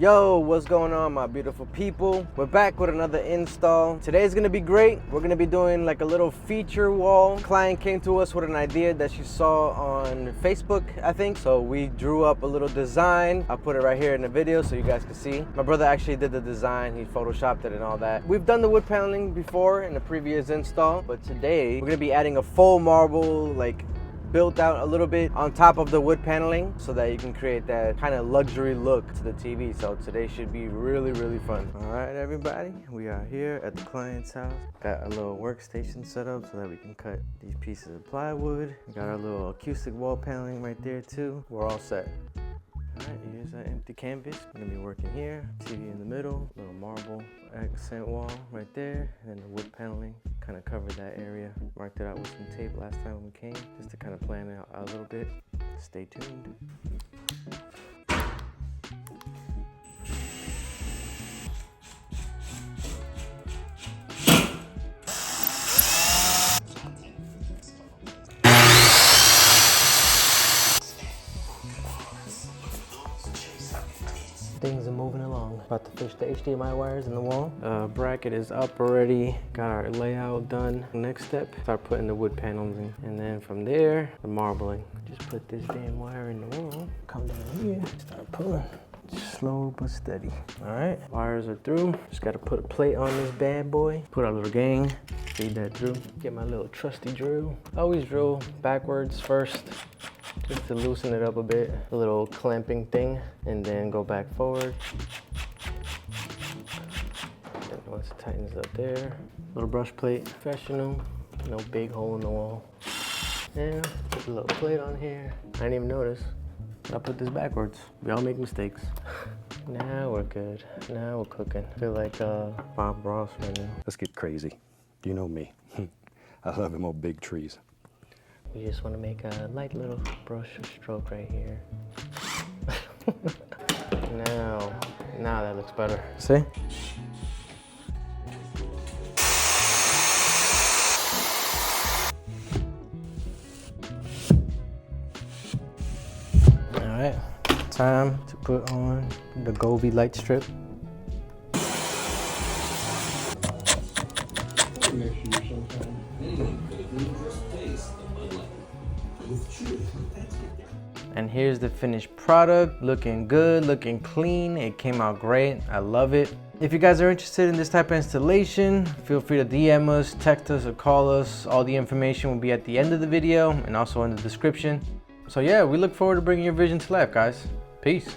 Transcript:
Yo, what's going on, my beautiful people? We're back with another install. Today's gonna be great. We're gonna be doing like a little feature wall. Client came to us with an idea that she saw on Facebook, I think. So we drew up a little design. I'll put it right here in the video so you guys can see. My brother actually did the design. He photoshopped it and all that. We've done the wood paneling before in the previous install, but today we're gonna be adding a faux marble, like built out a little bit on top of the wood paneling so that you can create that kind of luxury look to the TV. So today should be really fun. All right, everybody, we are here at the client's house. Got a little workstation set up so that we can cut these pieces of plywood. We got our little acoustic wall paneling right there too. We're all set. All right, here's our empty canvas. We're gonna be working here. TV in the middle, little marble accent wall right there, and then the wood paneling kind of covered that area. Marked it out with some tape last time when we came, just to kind of plan it out a little bit. Stay tuned. Things are moving along. About to fish the HDMI wires in the wall. Bracket is up already. Got our layout done. Next step, start putting the wood panels in. And then from there, the marbling. Just put this damn wire in the wall. Come down here, start pulling. Slow but steady. All right, wires are through. Just gotta put a plate on this bad boy. Put our little gang, feed that through. Get my little trusty drill. Always drill backwards first, just to loosen it up a bit. A little clamping thing, and then go back forward. And once it tightens up there, little brush plate, professional, no big hole in the wall. And put a little plate on here. I didn't even notice. I put this backwards. We all make mistakes. Now we're good. Now we're cooking. I feel like Bob Ross right now. Let's get crazy. You know me. I love them old big trees. We just want to make a light little brush or stroke right here. Now that looks better. See? All right, time to put on the Govee light strip. And here's the finished product. Looking good, looking clean. It came out great. I love it. If you guys are interested in this type of installation, feel free to DM us, text us, or call us. All the information will be at the end of the video and also in the description. So yeah, we look forward to bringing your vision to life, guys. Peace.